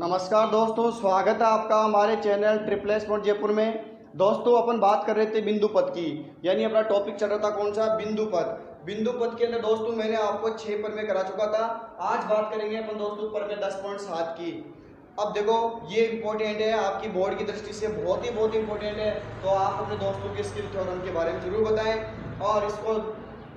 नमस्कार दोस्तों, स्वागत है आपका हमारे channel triple S point Jaipur में। दोस्तों अपन बात कर रहे थे बिंदु पथ की, यानी अपना टॉपिक चल रहा था कौन सा, बिंदु पथ। बिंदु पथ के अंदर दोस्तों मैंने आपको 6 पर में करा चुका था। आज बात करेंगे अपन दोस्तों पर में 10.7 की। अब देखो ये इंपॉर्टेंट है, आपकी बोर्ड की दृष्टि से बहुत इंपॉर्टेंट है, तो आप अपने दोस्तों के स्किल थ्योरम के बारे में जरूर बताएं और इसको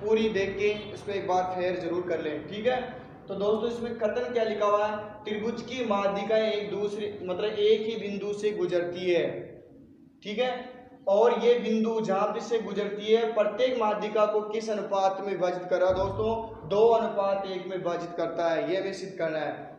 पूरी देख के इसको एक बार फेयर जरूर कर लें, ठीक है। तो दोस्तों इसमें कथन क्या लिखा हुआ है, त्रिभुज की माध्यिकाएं एक दूसरे मतलब एक ही बिंदु से गुजरती है, ठीक है। और ये बिंदु जहां पे से गुजरती है प्रत्येक माध्यिका को किस अनुपात में विभाजित कर रहा है दोस्तों, 2:1 में विभाजित करता है, ये हमें सिद्ध करना है।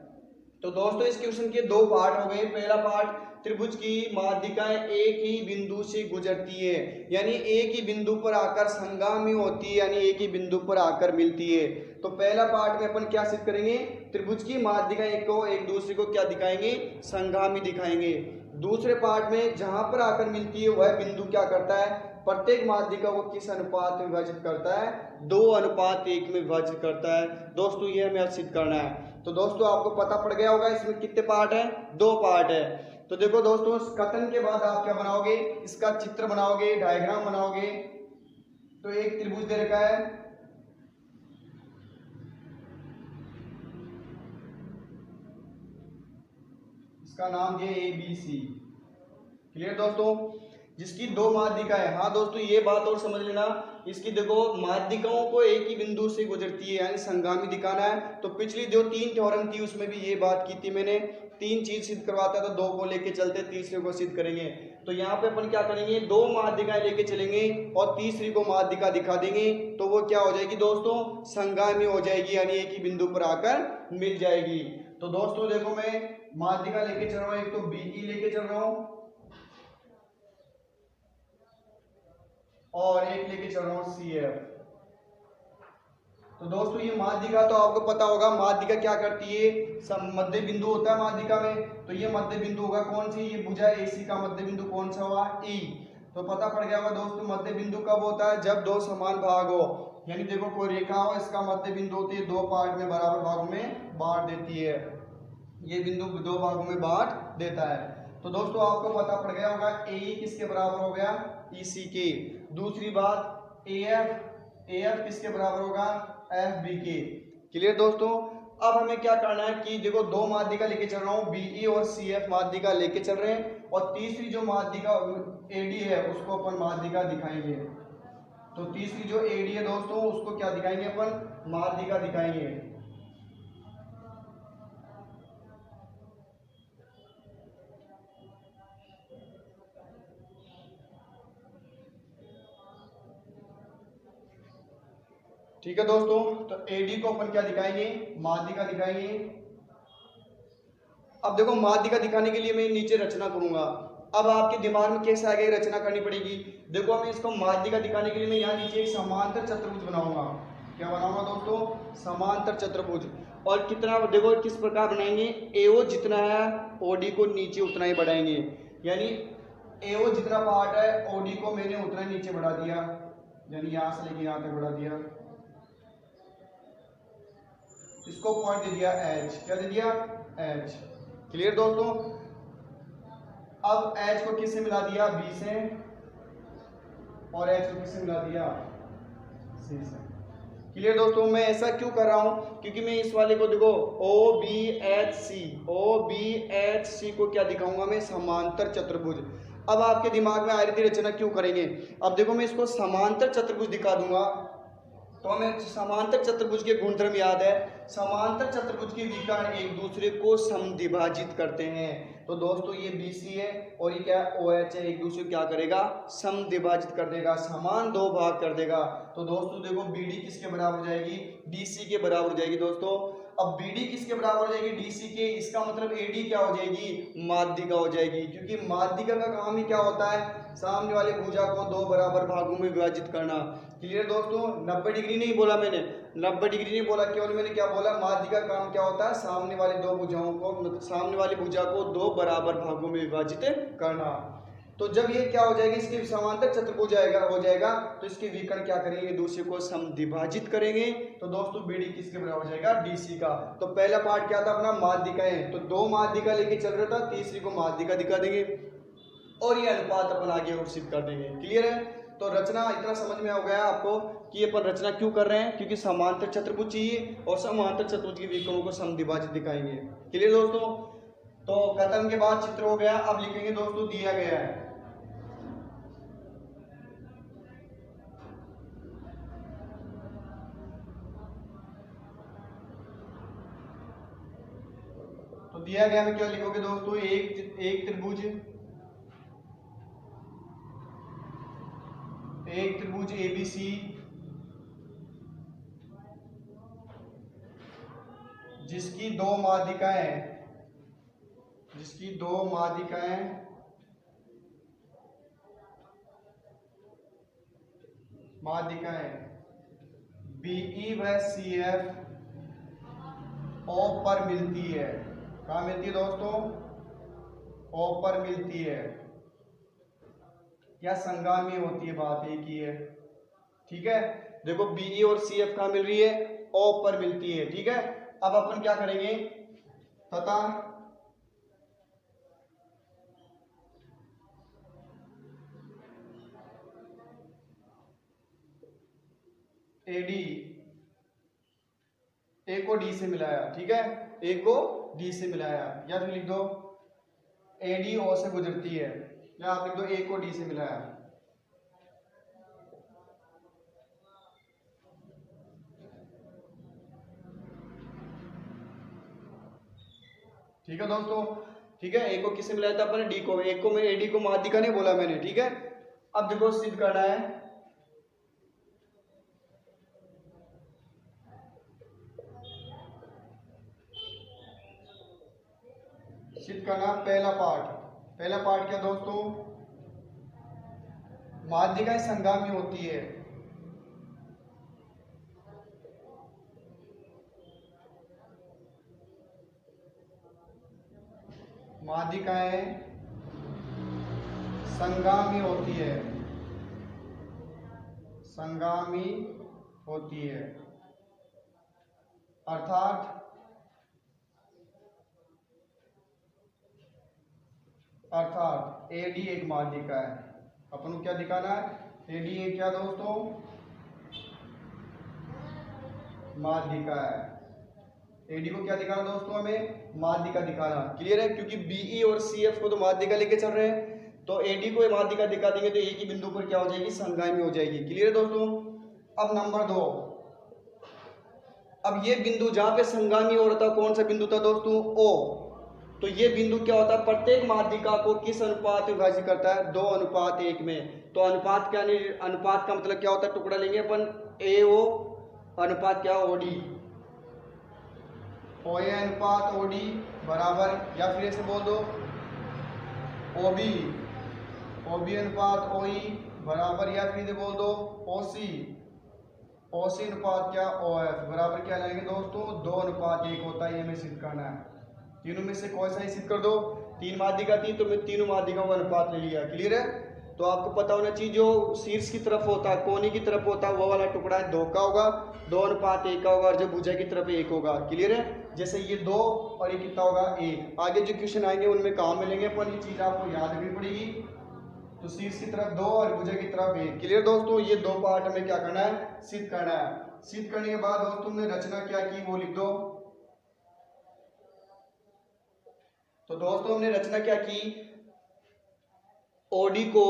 तो दोस्तों इस क्वेश्चन के दो पार्ट हो गए। पहला पार्ट, त्रिभुज की माध्यिकाएं एक ही बिंदु से गुजरती है, यानी एक ही बिंदु पर आकर संगामी होती है, यानी एक ही बिंदु पर आकर मिलती है। तो पहला पार्ट में अपन क्या सिद्ध करेंगे, त्रिभुज की माध्यिकाएं को एक दूसरे को क्या दिखाएंगे, संगामी दिखाएंगे। दूसरे पार्ट में जहां पर आकर मिलती है वह बिंदु क्या करता है, प्रत्येक माध्यिका को किस अनुपात में विभाजित करता है, 2:1 में विभाजित करता है। दोस्तों ये हमें सिद्ध करना है। तो दोस्तों आपको पता पड़ गया होगा इसमें कितने पार्ट है, 2 पार्ट है। तो देखो दोस्तों इस कथन के बाद आप क्या बनाओगे, इसका चित्र बनाओगे, डायग्राम बनाओगे। तो एक त्रिभुज दे रखा है, इसका नाम ये ABC, क्लियर दोस्तों, जिसकी 2 माध्यिका है। हाँ दोस्तों ये बात और समझ लेना, इसकी देखो माध्यिकाओं को एक ही बिंदु से गुजरती है, यानी संगामी दिखाना है। तो पिछली जो 3 थ्योरम थी उसमें भी ये बात की थी मैंने, 3 चीज सिद्ध करवाता था, 2 को लेके चलते, तीसरे को सिद्ध करेंगे। तो यहाँ पे अपन क्या करेंगे, 2 माध्यिकाएं लेके चलेंगे और तीसरी को माध्यिका दिखा देंगे, तो वो क्या हो जाएगी दोस्तों, संगामी हो जाएगी, यानी एक ही बिंदु पर आकर मिल जाएगी। तो दोस्तों देखो मैं माध्यिका लेके चल रहा हूँ, एक तो BE लेके चल रहा हूँ और एक लेके चल रहा हूँ CF। तो दोस्तों ये माध्यिका तो आपको पता होगा, माध्यिका क्या करती है, मध्य बिंदु होता है माध्यिका में। तो ये मध्य बिंदु होगा कौन सी, ये भुजा AC का मध्य बिंदु कौन सा हुआ, E। तो पता पड़ गया होगा दोस्तों मध्य बिंदु कब होता है, जब 2 समान भाग हो, यानी देखो कोई रेखा हो, इसका मध्य बिंदु होती है 2 पार्ट में बराबर भागों में बांट देती है, ये बिंदु 2 भागों में बांट देता है। तो दोस्तों आपको पता पड़ गया होगा AE किसके बराबर हो गया, EC के। दूसरी बात AF किसके बराबर होगा, FB के। क्लियर दोस्तों। अब हमें क्या करना है कि देखो 2 माध्यिका लेके चल रहा हूँ, BE और CF माध्यिका लेके चल रहे हैं, और तीसरी जो माध्यिका AD है उसको अपन माध्यिका दिखाएंगे। तो तीसरी जो AD है दोस्तों उसको क्या दिखाएंगे अपन, माध्यिका दिखाएंगे। ठीक है दोस्तों, तो AD को अपन क्या दिखाएंगे, माध्यिका दिखाएंगे। अब देखो माध्यिका दिखाने के लिए मैं नीचे रचना करूंगा। अब आपके दिमाग में कैसे आगे रचना करनी पड़ेगी, देखो मैं इसको माध्यिका दिखाने के लिए मैं यहाँ नीचे एक समांतर चतुर्भुज बनाऊंगा। क्या बनाऊंगा दोस्तों, समांतर चतुर्भुज। और कितना देखो किस प्रकार बनाएंगे, AO जितना है OD को नीचे उतना ही बढ़ाएंगे, यानी AO जितना पार्ट है OD को मैंने उतना ही नीचे बढ़ा दिया, यानी यहाँ से लेके यहाँ तक बढ़ा दिया। इसको पॉइंट दे दिया H, क्या दे दिया, H। क्लियर दोस्तों। अब H को किससे मिला दिया, B से, और H को किससे मिला दिया, C से। क्लियर दोस्तों। मैं ऐसा क्यों कर रहा हूं, क्योंकि मैं इस वाले को देखो OBHC को क्या दिखाऊंगा मैं, समांतर चतुर्भुज। अब आपके दिमाग में आयतीय रचना क्यों करेंगे, अब देखो मैं इसको समांतर चतुर्भुज दिखा दूंगा, तो हमें समांतर चतुर्भुज के गुणधर्म याद है, समांतर चतुर्भुज के विकर्ण एक दूसरे को समद्विभाजित करते हैं। तो दोस्तों ये BC है और ये क्या OH है, एक दूसरे को क्या करेगा, समद्विभाजित कर देगा, समान 2 भाग कर देगा। तो दोस्तों देखो BD किसके बराबर हो जाएगी, DC के बराबर हो जाएगी दोस्तों। अब BD किसके बराबर हो जाएगी, DC के, इसका मतलब AD क्या हो जाएगी, माध्यिका हो जाएगी, क्योंकि माध्यिका का काम ही क्या होता है, सामने वाले भुजा को 2 बराबर भागों में विभाजित करना। क्लियर दोस्तों। 90 डिग्री नहीं बोला मैंने, 90 डिग्री नहीं बोला, केवल मैंने क्या बोला, माध्यिका का काम क्या होता है, सामने वाली 2 भुजाओं को, सामने वाली भुजा को 2 बराबर भागों में विभाजित करना। तो जब ये क्या हो जाएगी, इसके समांतर चतुर्भुज हो जाएगा तो इसके विकर्ण क्या करेंगे, एक दूसरे को समद्विभाजित करेंगे। तो दोस्तों BD किसके बराबर हो जाएगा, DC का। तो पहला पार्ट क्या था अपना, माध्यिकाएं, तो 2 माध्यिका लेके चल रहा था, तीसरी को माध्यिका दिखा देंगे और ये अनुपात अपन आगे और सिद्ध कर देंगे। क्लियर है। तो रचना इतना समझ में आ गया आपको कि अपन रचना क्यों कर रहे हैं, क्योंकि समांतर चतुर्भुज चाहिए और समांतर चतुर्भुज के विकर्णों को समद्विभाजित दिखाएंगे। क्लियर दोस्तों। तो कथन के बाद चित्र हो गया, अब लिखेंगे दोस्तों दिया गया है। तो दिया गया में क्या लिखोगे दोस्तों, एक त्रिभुज ABC जिसकी दो माध्यिकाएं BE व CF O पर मिलती है। कहाँ मिलती है दोस्तों, O पर मिलती है या संगामी होती है, बात एक ही है। ठीक है, देखो BE और CF कहाँ मिल रही है, O पर मिलती है। ठीक है, अब अपन क्या करेंगे, तथा AD A को D से मिलाया। ठीक है, A को D से मिलाया, या फिर लिख दो AD O से गुजरती है, या आप लिख दो A को D से मिलाया। ठीक है दोस्तों। ठीक है, A को किससे मिलाया था अपन, D को। A को मैं AD को माध्यिका नहीं बोला मैंने। ठीक है, अब देखो सिद्ध करना है। सिद्ध करना पहला पार्ट क्या दोस्तों, माध्यिकाएं संगामी होती है। माध्यिकाएं संगामी होती है, अर्थात AD एक माध्यिका है। अपन को क्या दिखाना है, AD एक क्या दोस्तों, माध्यिका है। AD को क्या दिखाना दोस्तों, हमें माध्यिका दिखाना। क्लियर है, क्योंकि BE और CF को तो माध्यिका लेके चल रहे हैं, तो AD को माध्यिका दिखा देंगे तो एक ही बिंदु पर क्या हो जाएगी, संगामी हो जाएगी। क्लियर है दोस्तों। अब नंबर 2, अब ये बिंदु जहां पे संगामी हो रहा था, कौन सा बिंदु था दोस्तों, O। तो ये बिंदु क्या होता है, प्रत्येक माध्यिका को किस अनुपात में विभाजित करता है, 2:1 में। तो अनुपात क्या, अनुपात का मतलब क्या होता है, टुकड़ा लेंगे अपन AO अनुपात क्या, OD, OA अनुपात OD बराबर, या फिर ऐसे बोल दो OB अनुपात OE बराबर, या फिर बोल दो OC अनुपात क्या, OF बराबर क्या लाएंगे दोस्तों, 2:1 होता है। ये हमें सिद्ध करना है। तीनों में से कौन सा ही सिद्ध कर दो, 3 माध्यिका थी तो मैं तीनों माध्यिकाओं का अनुपात ले लिया। क्लियर है। तो आपको पता होना चाहिए जो शीर्ष की तरफ होता है, कोने की तरफ होता है, वो वाला टुकड़ा है 2 का होगा, 2:1 का होगा, और जब भुजा की तरफ 1 होगा। क्लियर है, जैसे ये 2 और ये कितना होगा 1। आगे जो क्वेश्चन आएंगे उनमें काम मिलेंगे, पर ये चीज आपको याद रखनी पड़ेगी। तो शीर्ष की तरफ 2 और भुजा की तरफ 1। क्लियर दोस्तों, ये 2 पार्ट हमें क्या करना है, सिद्ध करना है। सिद्ध करने के बाद दोस्तों ने रचना क्या की वो लिख दो। तो दोस्तों हमने रचना क्या की, OD को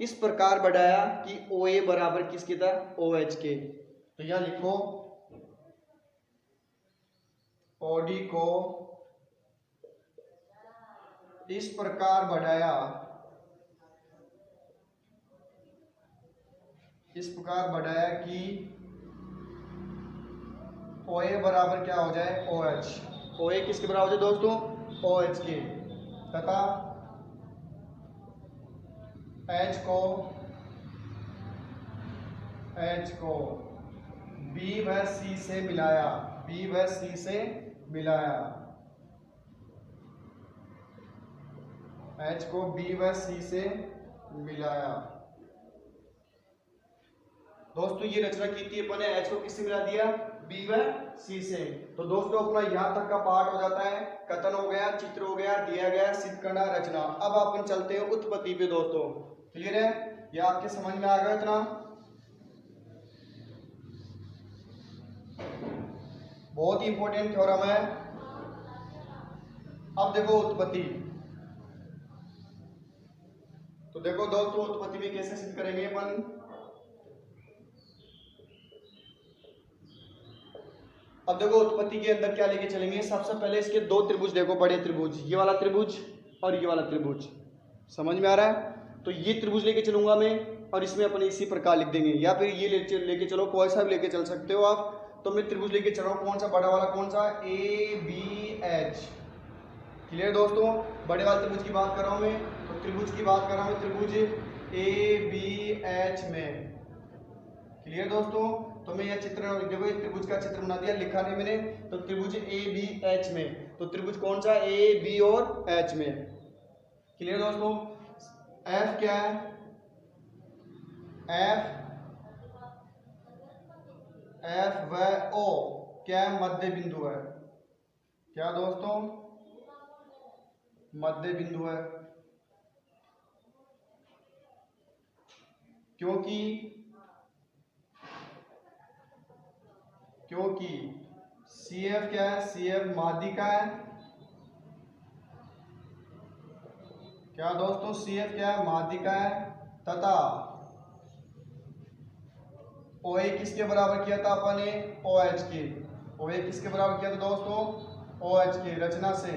इस प्रकार बढ़ाया कि OA बराबर किसके था, OH के। तो यह लिखो OD को इस प्रकार बढ़ाया, कि OA बराबर क्या हो जाए, OH। OA किसके बराबर हो जाए दोस्तों, OH के, तथा H को B व C से मिलाया। H को B व C से मिलाया। दोस्तों ये रचना की थी अपन ने, H को किससे मिला दिया, B व C से। तो दोस्तों अपना यहाँ तक का पार्ट हो जाता है, कथन हो गया, चित्र हो गया, दिया गया, सिद्ध करना, रचना। अब अपन चलते हैं उत्पत्ति पे दोस्तों। क्लियर है, ये आपके समझ में आ गया इतना। बहुत ही इंपॉर्टेंट थ्योरम है। अब देखो उत्पत्ति, तो देखो दोस्तों उत्पत्ति में कैसे सिद्ध करेंगे अपन। अब देखो उत्पत्ति के अंदर क्या लेके चलेंगे। सबसे पहले इसके दो त्रिभुज देखो, बड़े त्रिभुज, ये वाला त्रिभुज और ये वाला त्रिभुज, समझ में आ रहा है। तो ये त्रिभुज लेके चलूंगा मैं और इसमें अपन इसी प्रकार लिख देंगे, या फिर ये लेके चलो, कोई सा भी लेके चल सकते हो आप। तो मैं त्रिभुज लेके चल रहा हूँ, कौन सा बड़ा वाला, कौन सा, ABH। क्लियर दोस्तों, बड़े वाले त्रिभुज की बात कर रहा हूँ मैं, तो त्रिभुज की बात कर रहा हूँ, त्रिभुज ABH में। क्लियर दोस्तों, तो मैं यह चित्र देखो, एक त्रिभुज का चित्र बना दिया, लिखा नहीं मैंने, तो त्रिभुज ABH में। तो त्रिभुज कौन सा, A, B और H में। क्लियर दोस्तों, F क्या है, F व O क्या है, मध्य बिंदु है। क्या दोस्तों, मध्य बिंदु है। क्योंकि CF क्या है, CF माध्यिका है। क्या दोस्तों, CF क्या है, माध्यिका है। तथा OA किसके बराबर किया था अपन ने, OH के। OA किसके बराबर किया था दोस्तों, OH के, रचना से।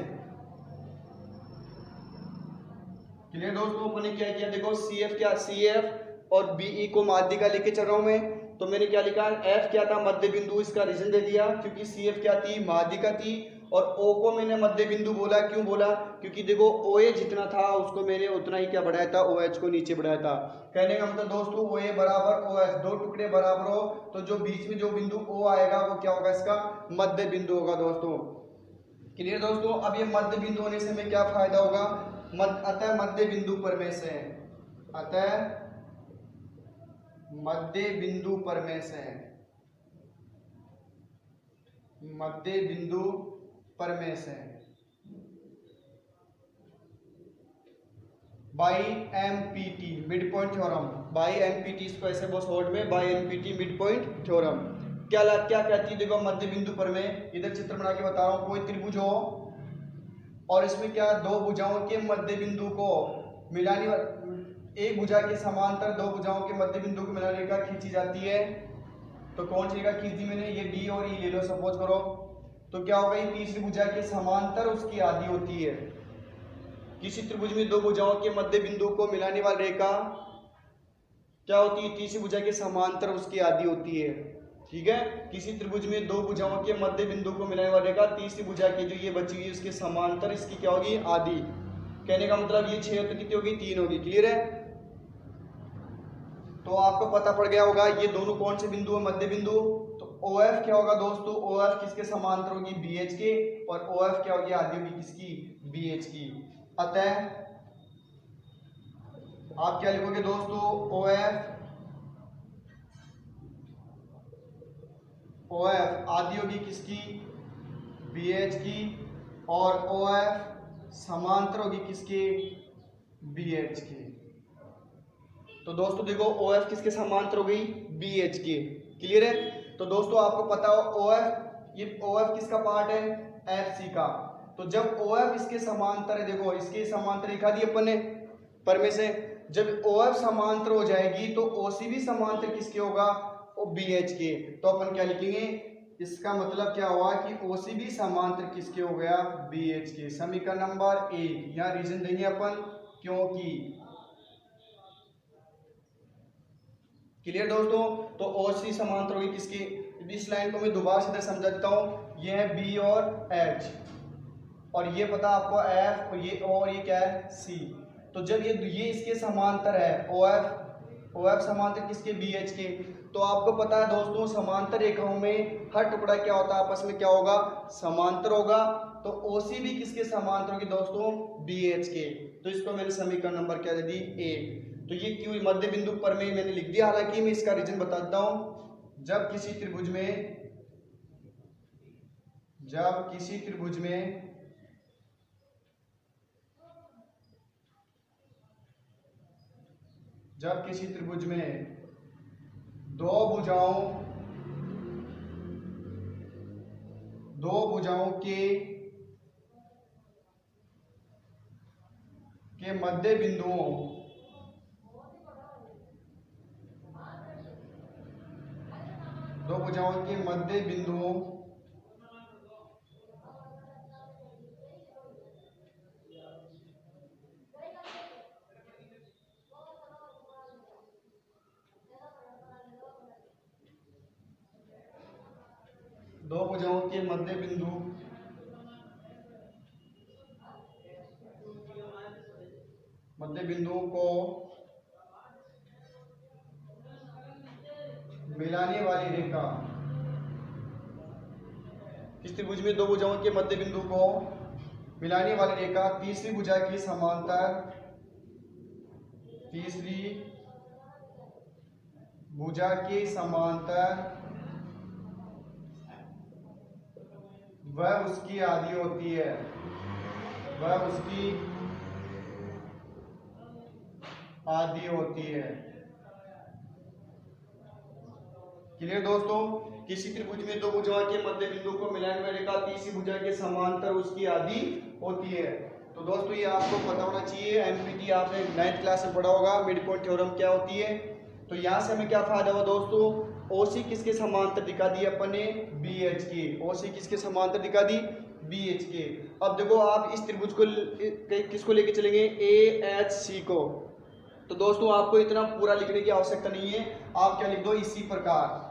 क्लियर दोस्तों, अपन ने क्या किया, देखो CF क्या, CF और BE को माध्यिका लेके चल रहा हूं मैं, तो मैंने क्या लिखा, F क्या था, मध्य बिंदु। इसका रीजन दे दिया, क्योंकि CF क्या थी, माध्यिका थी, और O को मैंने मध्य बिंदु बोला। क्यों बोला, क्योंकि देखो OA जितना था उसको मैंने उतना ही क्या बढ़ाया था, OH को नीचे बढ़ाया था। कहने का मतलब दोस्तों OA बराबर OH, दो टुकड़े बराबर हो तो जो बीच में जो बिंदु O आएगा वो क्या होगा, इसका मध्य बिंदु होगा दोस्तों। क्लियर दोस्तों, अब ये मध्य बिंदु होने से हमें क्या फायदा होगा, अतः मध्य बिंदु परमेश है, अतः मध्य बिंदु परमेश है, मध्य बिंदु परमेश है। By MPT mid point theorem, by MPT, इसको ऐसे बहुत शॉर्ट में by MPT mid point theorem. क्या कहती है, देखो मध्य बिंदु पर में, इधर चित्र बना के बता रहा हूं, कोई त्रिभुज हो और इसमें क्या, दो भुजाओं के मध्य बिंदु को मिलाने, एक भुजा के समांतर दो भुजाओं के मध्य बिंदु को मिलाने रेखा खींची जाती है। तो कौन सी रेखा खींची मैंने, ये D और E ले लो सपोज करो। तो क्या होगा, ये तीसरी भुजा के समांतर उसकी आधी होती है। किसी त्रिभुज में दो भुजाओं के मध्य बिंदु को मिलाने वाली रेखा क्या होती है, तीसरी भुजा के समांतर उसकी आधी होती है। ठीक है, किसी त्रिभुज में दो भुजाओं के मध्य बिंदु को मिलाने वाली रेखा तीसरी भुजा की जो ये बची हुई उसके समांतर इसकी क्या होगी, आधी। कहने का मतलब ये 6 तो कितनी होगी, 3 होगी। क्लियर है, तो आपको पता पड़ गया होगा ये दोनों कौन से बिंदु है, मध्य बिंदु। तो OF क्या होगा दोस्तों, OF किसके समांतर होगी, BH के, और OF क्या होगी, आधी होगी किसकी, BH की। अतः आप क्या लिखोगे दोस्तों, OF आधी होगी किसकी, BH की, और OF समांतर होगी किसके, BH की। तो दोस्तों देखो OF किसके समांतर हो गई, BH के। क्लियर है, तो दोस्तों आपको पता हो OF, ये OF किसका पार्ट है, FC का। तो जब OF इसके समांतर है, देखो इसके समांतर रेखा दी अपन ने पर में से, जब OF समांतर हो जाएगी तो OC भी समांतर किसके होगा, BH के। तो अपन क्या लिखेंगे, इसका मतलब क्या हुआ कि OC भी समांतर किसके हो गया, BH के। समीकरण नंबर 1, यहाँ रीजन देंगे अपन, क्योंकि। क्लियर दोस्तों, तो OC समांतर होगी किसकी, इस लाइन को मैं दोबारा से समझा देता हूँ। ये है B और H, और ये पता आपको F, और ये क्या है, C। तो जब ये इसके समांतर है, OF समांतर किसके, BH के। तो आपको पता है दोस्तों समांतर रेखाओं में हर टुकड़ा क्या होता है, आपस में क्या होगा, समांतर होगा। तो OC भी किसके समांतर होगी दोस्तों, BH के। तो इसको मैंने समीकरण नंबर क्या दे दी, 1। तो ये क्यों मध्य बिंदु पर में मैंने लिख दिया, हालांकि मैं इसका रीजन बता देता हूं। जब किसी त्रिभुज में दो भुजाओं के मध्य बिंदुओं के मध्य बिंदुओं को मिलाने वाली रेखा, इस त्रिभुज में दो भुजाओं के मध्य बिंदु को मिलाने वाली रेखा तीसरी भुजा की समांतर वह उसकी आधी होती है। क्लियर दोस्तों, किसी त्रिभुज में दो भुजाओं के मध्य बिंदु को मिलाने वाली रेखा तीसरी भुजा के समांतर उसकी आधी होती है। तो दोस्तों ये आपको पता होना चाहिए, एमपीटी आपने 9th क्लास में पढ़ा होगा, मिड पॉइंट थ्योरम क्या होती है। तो यहाँ से हमें क्या फायदा हुआ दोस्तों, OC किसके समांतर दिखा दी अपन ने, BH की। OC किसके समांतर दिखा दी, BH के। अब देखो आप इस त्रिभुज को किसको लेके चलेंगे, AHC को। तो दोस्तों आपको इतना पूरा लिखने की आवश्यकता नहीं है, आप क्या लिख दो, इसी प्रकार।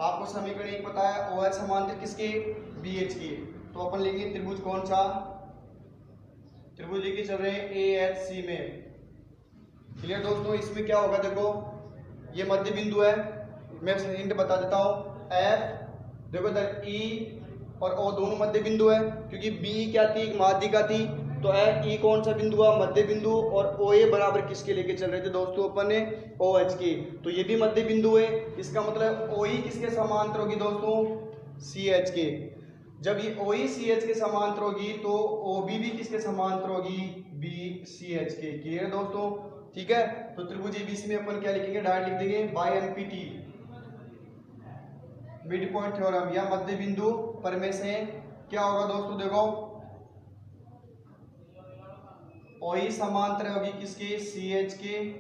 आपको समीकरण 1 पता है, OH समांतर किसके, BH के। तो अपन लेंगे त्रिभुज, कौन सा त्रिभुज लेके चल रहे हैं, AHC में। क्लियर दोस्तों, इसमें क्या होगा, देखो ये मध्य बिंदु है, मैं हिंट बता देता हूं, F देखो इधर E और O दोनों मध्य बिंदु है, क्योंकि B क्या थी, माध्यिका थी। तो F E कौन सा बिंदु हुआ, मध्य बिंदु, और OA बराबर किसके लेके चल रहे थे दोस्तों अपन ने, OH के। तो ये भी मध्य बिंदु है, इसका मतलब OE किसके समांतर होगी दोस्तों, CH के। जब ये OE CH के समांतर होगी तो OB भी किसके समांतर होगी, BCH के। क्लियर दोस्तों, ठीक है। तो त्रिभुज ABC में अपन क्या लिखेंगे, डायरेक्ट लिख देंगे by MPT, mid point theorem, या मध्य बिंदु पर में से क्या होगा दोस्तों, देखो OE समांतर होगी किसकी, CH के,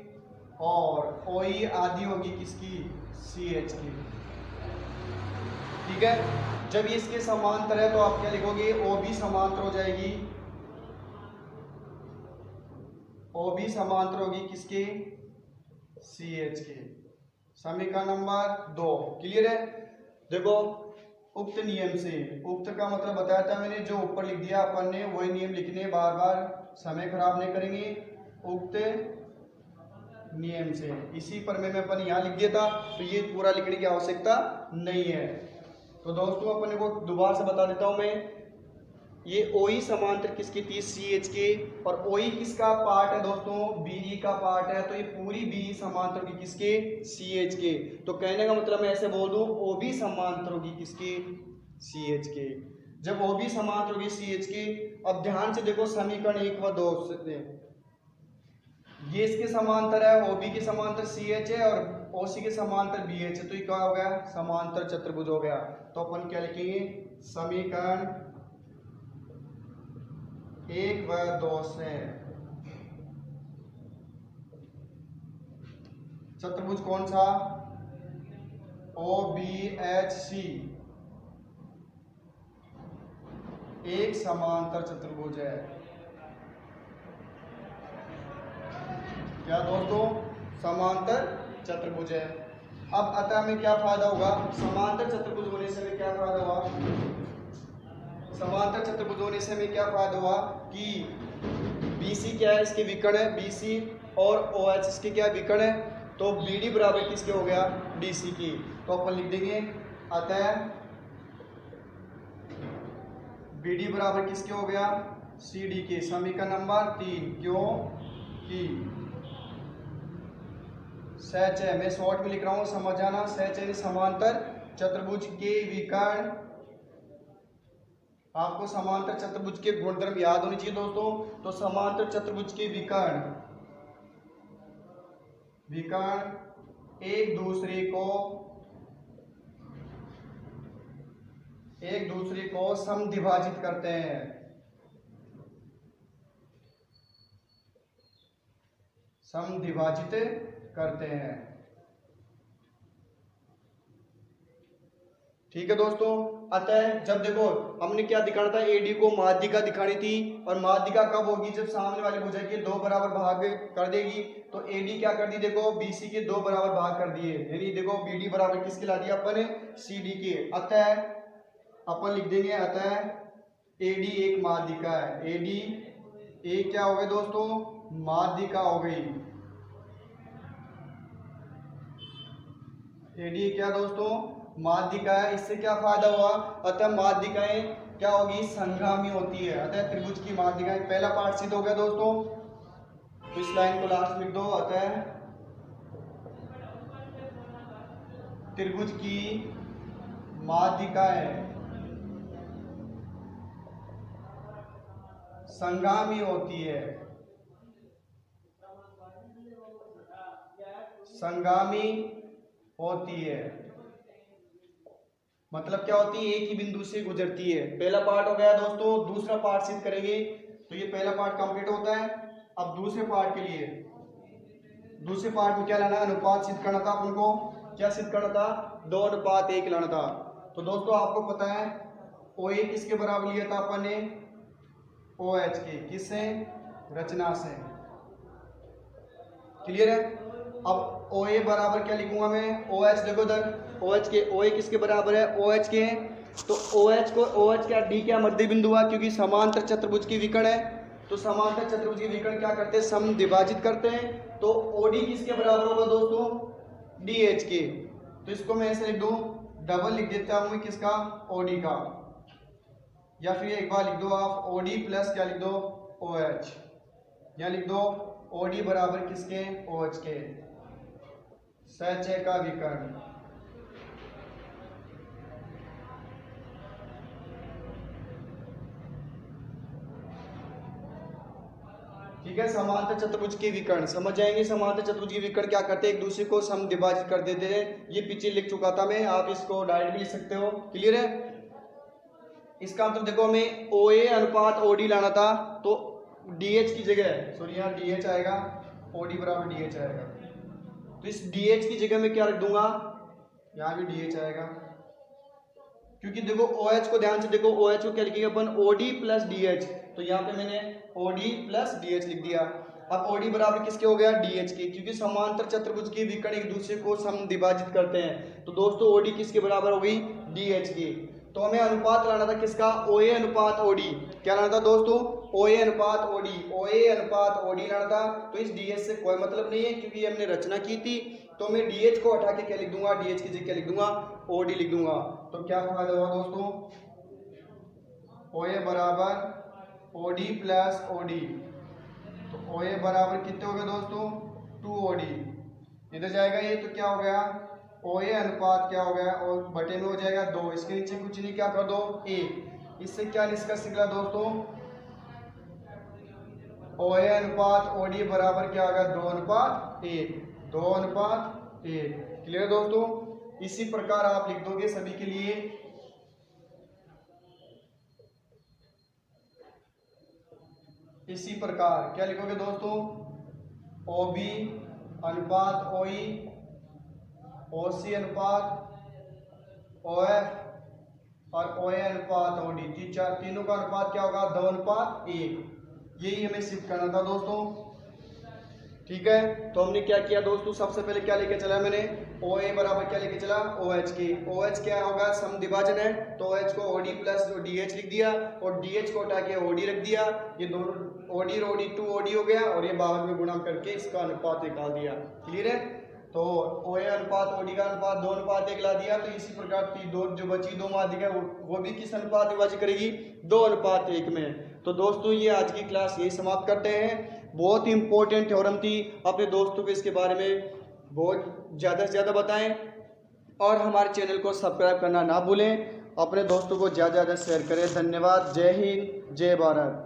और OE आधी होगी किसकी, CH की। ठीक है, जब ये इसके समांतर है तो आप क्या लिखोगे, OB समांतर हो जाएगी, OB समांतर होगी किसके, CH के। समीकरण नंबर 2 क्लियर है। देखो उक्त नियम से, उक्त का मतलब बताया था मैंने, जो ऊपर लिख दिया अपन ने वही नियम लिखने, बार बार समय खराब नहीं करेंगे। उक्त नियम से, इसी पर मैं अपन यहाँ लिख दिया था, तो ये पूरा लिखने की आवश्यकता नहीं है। तो दोस्तों अपन को दोबारा से बता देता हूं मैं, ये OE समांतर किसकी थी, CH के, और OE किसका पार्ट है दोस्तों, BE का पार्ट है। तो ये पूरी BE समांतर होगी किसके, CH के। तो कहने का मतलब मैं ऐसे बोल दूं, OB समांतर होगी किसके, CH के। जब OB समांतर होगी CH के, अब ध्यान से देखो समीकरण 1 व 2 से, ये इसके समांतर है, OB के समांतर CH है, और OC के समांतर BH है। तो ये क्या हो गया, समांतर चतुर्भुज हो गया। तो अपन क्या लिखेंगे, समीकरण 1 व 2 से चतुर्भुज कौन सा, OBHC एक समांतर चतुर्भुज है। क्या दोस्तों, समांतर चतुर्भुज है। अब अतः में क्या फायदा होगा, समांतर चतुर्भुज होने से हमें क्या फायदा हुआ, समांतर चतुर्भुज होने से हमें क्या फायदा हुआ कि BC क्या है, इसके विकर्ण है BC, और OH इसके क्या विकर्ण है। तो BD बराबर किसके हो गया, DC की। तो अपन लिख देंगे अतः बी डी बराबर किसके हो गया, सी डी के। समीकरण नंबर 3, क्यों कि सहज है, मैं शॉर्ट में लिख रहा हूँ, समझ जाना। सहज है समांतर चतुर्भुज के विकर्ण, आपको समांतर चतुर्भुज के गुणधर्म याद होने चाहिए दोस्तों। तो समांतर चतुर्भुज के विकर्ण एक दूसरे को समद्विभाजित करते हैं, समद्विभाजित करते हैं। ठीक है दोस्तों। अतः जब देखो हमने क्या दिखाना था, एडी को माध्यिका दिखानी थी, और माध्यिका कब होगी, जब सामने वाली भुजा के 2 बराबर भाग कर देगी। तो एडी क्या कर दी, देखो बीसी के 2 बराबर भाग कर दिए, यानी देखो बीडी बराबर किसके ला दिया अपन, सीडी के। अतः अपन लिख देंगे, अतः एडी एक माध्यिका है। एडी एक क्या हो गई दोस्तों, माध्यिका हो गई। एडी क्या दोस्तों, माध्यिका है। इससे क्या फायदा हुआ, अतः माध्यिकाएं क्या होगी, संगामी होती है। अतः त्रिभुज की माध्यिकाएं, पहला पार्ट सिद्ध हो गया दोस्तों। तो इस लाइन को लास्ट में लिख दो, अतः त्रिभुज की माध्यिकाएं संगामी होती है, संगामी होती है। मतलब क्या होती है, एक ही बिंदु से गुजरती है। पहला पार्ट हो गया दोस्तों। दूसरा पार्ट सिद्ध करेंगे, तो ये पहला पार्ट कंप्लीट होता है। अब दूसरे पार्ट के लिए, दूसरे पार्ट में क्या लाना, अनुपात सिद्ध करना था अपन को। क्या सिद्ध करना था, 2:1 लाना था। तो दोस्तों आपको पता है ओ ए किसके बराबर लिया था अपन ने, ओ एच के। किससे, रचना से। क्लियर है। अब ओ ए बराबर क्या लिखूंगा मैं, ओ एच। देखो इधर ओ एच के, ओ ए किसके बराबर है, ओ एच के। तो ओ एच को, ओ एच क्या, डी क्या मध्य बिंदु हुआ, क्योंकि समांतर चतुर्भुज के विकर्ण है। तो समांतर चतुर्भुज के विकर्ण क्या करते हैं, समद्विभाजित करते हैं। तो ओडी किसके बराबर होगा दोस्तों, डी एच के। तो इसको मैं ऐसे लिख दूं, डबल लिख देता हूं किसका, ओडी का। या फिर एक बार लिख दो आप, ओडी प्लस क्या लिख दो, ओ एच। या लिख दो ओडी बराबर किसके, ओ एच के। सहज का विकर्ण। ठीक है। समांतर चतुर्भुज के विकर्ण समझ जाएंगे। समांतर चतुर्भुज के विकर्ण क्या करते हैं, एक दूसरे को समद्विभाजित कर देते हैं। ये पीछे लिख चुका था मैं, आप इसको डायरेक्ट भी लिख सकते हो। क्लियर है। इसका मतलब देखो हमें ओ ए अनुपात ओडी लाना था, तो डीएच की जगह, सॉरी यहाँ डीएच आएगा, ओडी बराबर डीएच आएगा। तो इस डीएच की जगह में क्या रख दूंगा, यहाँ भी डीएच आएगा। क्योंकि देखो OH को ध्यान से देखो, OH को क्या लिखेंगे अपन, OD प्लस DH। तो यहाँ पे मैंने OD प्लस DH लिख दिया। अब OD बराबर किसके हो गया, DH के, क्योंकि समांतर चतुर्भुज के विकर्ण एक दूसरे को समद्विभाजित करते हैं। तो दोस्तों OD किसके बराबर हो गई, DH की। तो हमें अनुपात लाना था किसका, OA अनुपात OD। क्या लाना था दोस्तों, OA अनुपात OD, OA अनुपात OD लाना था। तो इस DH से कोई मतलब नहीं है, क्योंकि हमने रचना की थी। तो मैं DH को हटा के क्या लिख दूंगा, DH की जगह क्या लिख दूंगा, OD लिख दूंगा। तो क्या फायदा हुआ दोस्तों, OA बराबर OD प्लस OD। तो OA बराबर कितने हो गए दोस्तों, 2OD। इधर जाएगा ये, तो क्या हो गया, OA अनुपात क्या हो गया, और बटे में हो जाएगा 2। इसके नीचे कुछ नहीं, क्या कर दो 1। इससे क्या निष्कर्ष निकला दोस्तों, OA अनुपात OD बराबर क्या होगा, 2:1, 2:1। क्लियर दोस्तों। इसी प्रकार आप लिख दोगे सभी के लिए। इसी प्रकार क्या लिखोगे दोस्तों, OB अनुपात OE, OC अनुपात OF और OA अनुपात OD। तीनों का अनुपात क्या होगा, 2:1। यही हमें सिद्ध करना था दोस्तों। ठीक है। तो हमने क्या किया दोस्तों, सबसे पहले क्या लेके चला मैंने, OA बराबर क्या लेके चला, OH की। OH क्या होगा, समद्विभाजन है, तो OH को OD प्लस DH लिख दिया, और DH को हटा के OD रख दिया। ये दोनों OD और OD 2OD हो गया, और ये बाहर में गुणा करके इसका अनुपात निकाल दिया। क्लियर है। तो OA अनुपात OD का अनुपात 2:1 ला दिया, तो इसी प्रकार दो जो बची दो माध्यिका वो भी किस अनुपात विभाजित करेगी, 2:1 में। तो दोस्तों ये आज की क्लास यही समाप्त करते हैं। बहुत ही इंपॉर्टेंट थ्योरम थी, अपने दोस्तों को इसके बारे में बहुत ज़्यादा से ज़्यादा बताएं और हमारे चैनल को सब्सक्राइब करना ना भूलें। अपने दोस्तों को ज़्यादा से ज़्यादा शेयर करें। धन्यवाद। जय हिंद, जय भारत।